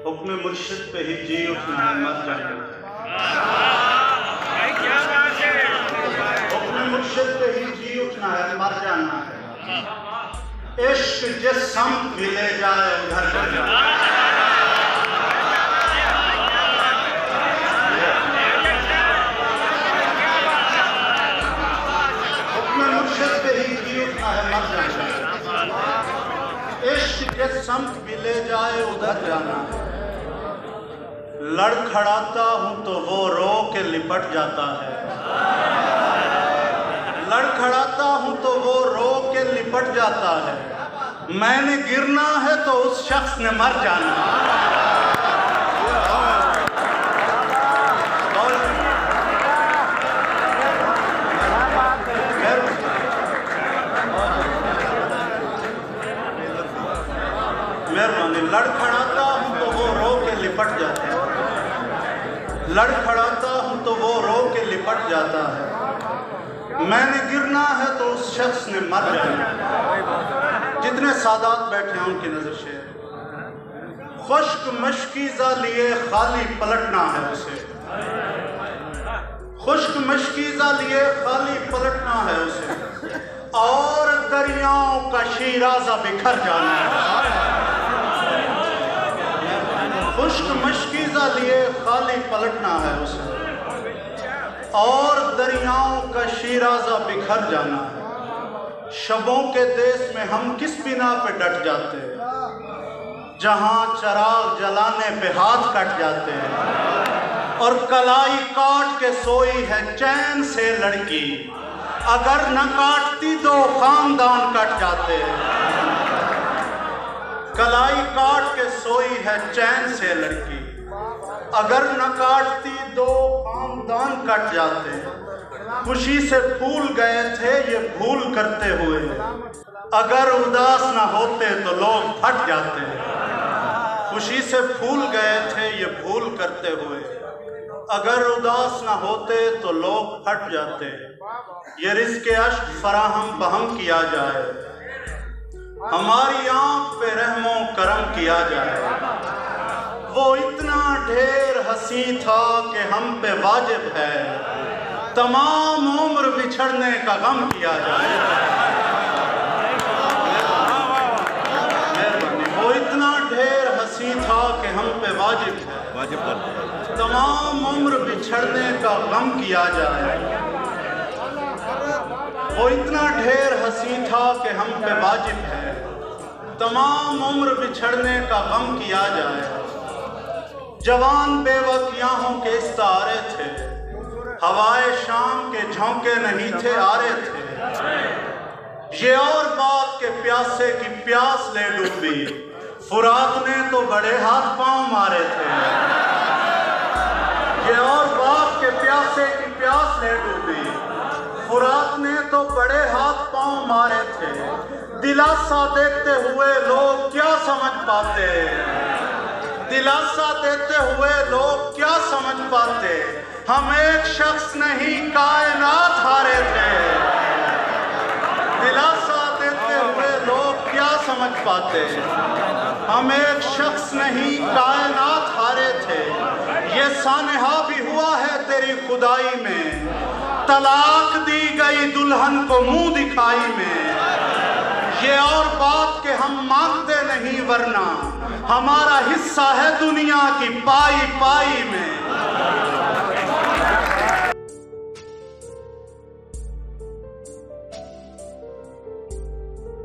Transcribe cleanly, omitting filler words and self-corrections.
हुक्म मुर्शिद पे ही जी उठना है, मर जाना है। हुक्म मुर्शिद पे ही जी उठना है, मर जाना है। इश्क जिस समत भी ले जाए उधर जाना है। हुक्म मुर्शिद पे ही जी उठना है, मर जाना है। इश्क जिस समत भी ले जाए उधर जाना है। लड़खड़ाता हूं तो वो रो के लिपट जाता है। लड़खड़ाता हूं तो वो रो के लिपट जाता है। मैंने गिरना है तो उस शख्स ने मर जाना है। मेहरबानी। लड़खड़ाता हूं तो वो रो के लिपट जाता है। लड़खड़ाता हूं तो वो रो के लिपट जाता है। मैंने गिरना है तो उस शख्स ने मर जाना है। जितने सादात बैठे हैं उनकी नजर से खुश्क मशकीज़ा लिए खाली पलटना है उसे। खुश्क मशकीज़ा लिए खाली पलटना है उसे। और दरियाओं का शीराज़ा बिखर जाना है। खुश्क मशकीज़ा लिए खाली पलटना है उसे। और दरियाओं का शीराज़ा बिखर जाना है। शबों के देश में हम किस बिना पे डट जाते हैं, जहां चराग जलाने पे हाथ कट जाते हैं। और कलाई काट के सोई है चैन से लड़की, अगर न काटती तो खानदान कट जाते हैं। कलाई काट के सोई है चैन से लड़की, अगर न काटती दो खानदान कट जाते। खुशी से फूल गए थे ये भूल करते हुए, अगर उदास न होते तो लोग फट जाते। खुशी से फूल गए थे ये भूल करते हुए, अगर उदास न होते तो लोग फट जाते। ये रिज़्क़ अश्क फराहम बहम किया जाए, हमारी आंख पे रहमो करम किया जाए। वो इतना ढेर हंसी था कि हम पे वाजिब है, तमाम उम्र बिछड़ने का गम किया जाए। वो इतना ढेर हंसी था कि हम पे वाजिब है, तमाम उम्र बिछड़ने का गम किया जाए। वो इतना ढेर हंसी था कि हम पे वाजिब है, तमाम उम्र बिछड़ने का गम किया जाए। जवान बेवकियाहों के इस्तारे थे, हवाए शाम के झोंके नहीं थे आ रहे थे। ये और बात के प्यासे की प्यास ले डूबी, फुरात ने तो बड़े हाथ पांव मारे थे। ये और बात के प्यासे की प्यास ले डूबी, फुरात ने तो बड़े हाथ पांव मारे थे। दिलासा देते हुए लोग क्या समझ पाते, दिलासा देते हुए लोग क्या समझ पाते। हम एक शख्स नहीं कायनात हारे थे। दिलासा देते हुए लोग क्या समझ पाते, हम एक शख्स नहीं कायनात हारे थे। ये सानहा भी हुआ है तेरी खुदाई में, तलाक दी गई दुल्हन को मुंह दिखाई में। ये और बात के हम मांगते नहीं वरना हमारा हिस्सा है दुनिया की पाई पाई में।